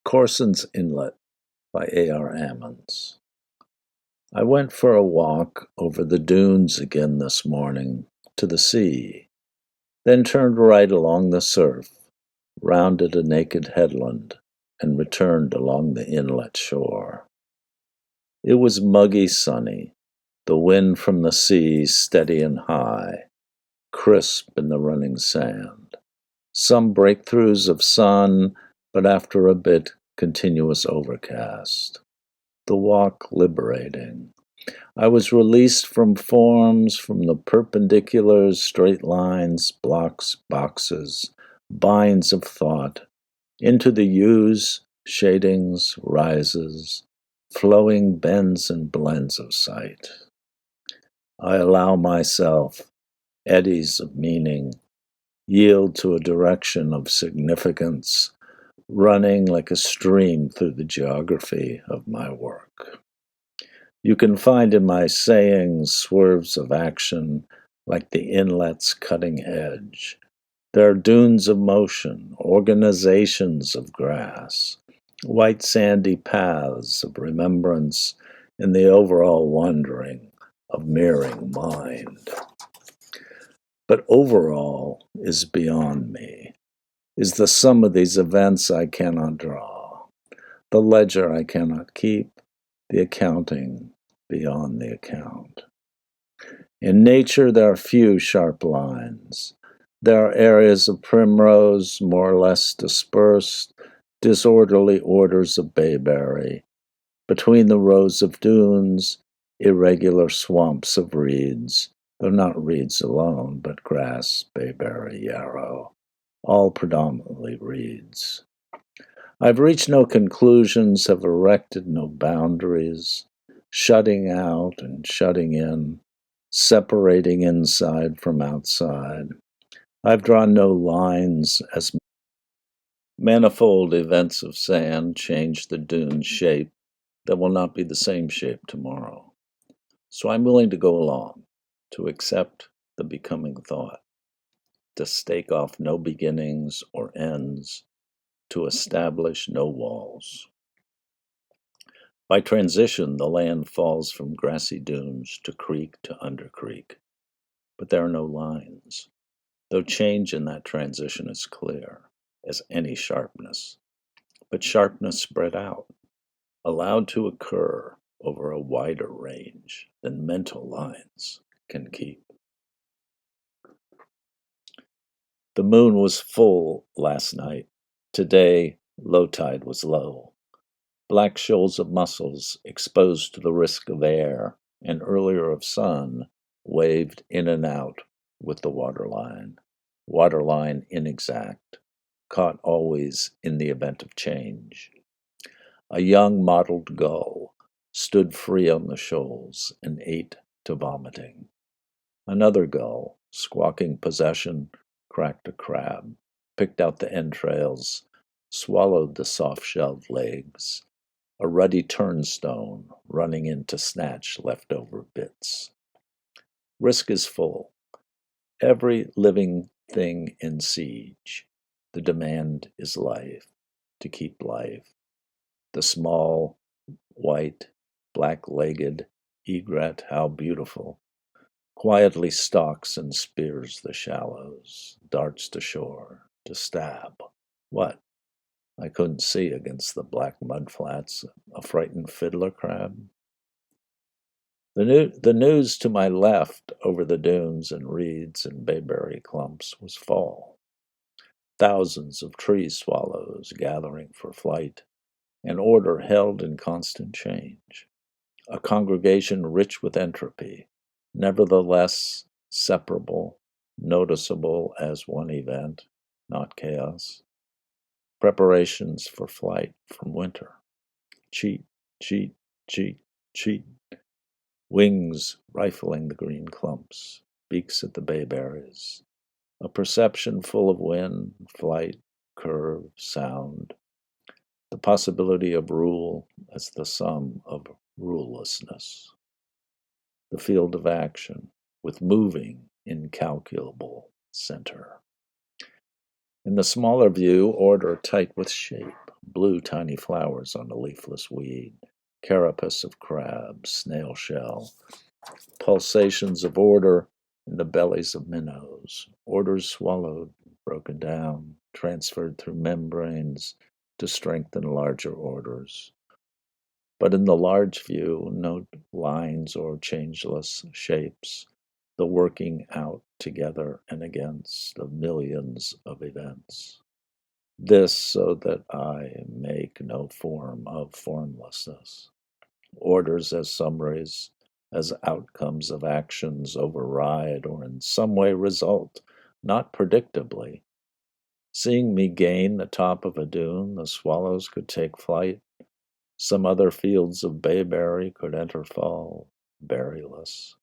Corsons Inlet by A.R. Ammons. I went for a walk over the dunes again this morning to the sea, then turned right along the surf, rounded a naked headland, and returned along the inlet shore. It was muggy sunny, the wind from the sea steady and high, crisp in the running sand. Some breakthroughs of sun, but after a bit continuous overcast. The walk liberating. I was released from forms, from the perpendiculars, straight lines, blocks, boxes, binds of thought, into the hues, shadings, rises, flowing bends and blends of sight. I allow myself eddies of meaning, yield to a direction of significance, running like a stream through the geography of my work. You can find in my sayings swerves of action like the inlet's cutting edge. There are dunes of motion, organizations of grass, white sandy paths of remembrance in the overall wandering of mirroring mind. But overall is beyond me, is the sum of these events I cannot draw, the ledger I cannot keep, the accounting beyond the account. In nature there are few sharp lines. There are areas of primrose, more or less dispersed, disorderly orders of bayberry. Between the rows of dunes, irregular swamps of reeds, though not reeds alone, but grass, bayberry, yarrow, all predominantly reeds. I've reached no conclusions, have erected no boundaries, shutting out and shutting in, separating inside from outside. I've drawn no lines as manifold events of sand change the dune's shape that will not be the same shape tomorrow. So I'm willing to go along, to accept the becoming thought, to stake off no beginnings or ends, to establish no walls. By transition, the land falls from grassy dunes to creek to undercreek, but there are no lines, though change in that transition is clear as any sharpness, but sharpness spread out, allowed to occur over a wider range than mental lines can keep. The moon was full last night. Today, low tide was low. Black shoals of mussels exposed to the risk of air and earlier of sun waved in and out with the waterline inexact, caught always in the event of change. A young mottled gull stood free on the shoals and ate to vomiting. Another gull, squawking possession, cracked a crab, picked out the entrails, swallowed the soft-shelled legs, a ruddy turnstone running in to snatch leftover bits. Risk is full. Every living thing in siege. The demand is life, to keep life. The small, white, black-legged egret, how beautiful, quietly stalks and spears the shallows, darts to shore, to stab. What? I couldn't see against the black mudflats, a frightened fiddler crab. The news to my left over the dunes and reeds and bayberry clumps was fall. Thousands of tree swallows gathering for flight, an order held in constant change, a congregation rich with entropy, nevertheless separable, noticeable as one event, not chaos. Preparations for flight from winter. Cheat, cheat, cheat, cheat. Wings rifling the green clumps, beaks at the bayberries. A perception full of wind, flight, curve, sound. The possibility of rule as the sum of rulelessness. The field of action with moving, incalculable center. In the smaller view, order tight with shape, blue tiny flowers on a leafless weed, carapace of crab, snail shell, pulsations of order in the bellies of minnows, orders swallowed, broken down, transferred through membranes to strengthen larger orders. But in the large view, no lines or changeless shapes, the working out together and against of millions of events. This so that I make no form of formlessness. Orders as summaries, as outcomes of actions override or in some way result, not predictably. Seeing me gain the top of a dune, the swallows could take flight. Some other fields of bayberry could enter fall, berryless.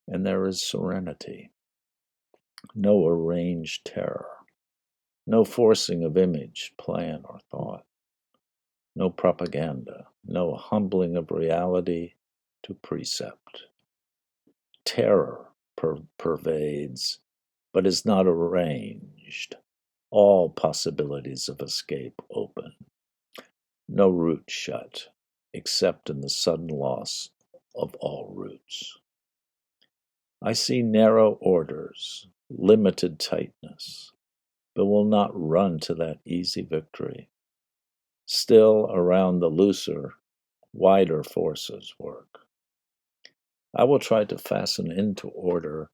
And there is serenity, no arranged terror, no forcing of image, plan, or thought, no propaganda, no humbling of reality to precept. Terror pervades, but is not arranged, all possibilities of escape open. No route shut, except in the sudden loss of all roots. I see narrow orders, limited tightness, but will not run to that easy victory. Still, around the looser, wider forces work. I will try to fasten into order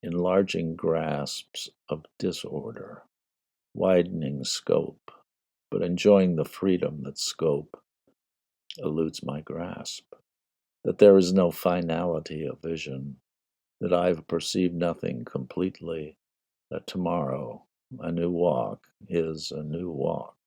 enlarging grasps of disorder, widening scope, but enjoying the freedom that scope eludes my grasp, that there is no finality of vision, that I have perceived nothing completely, that tomorrow a new walk is a new walk.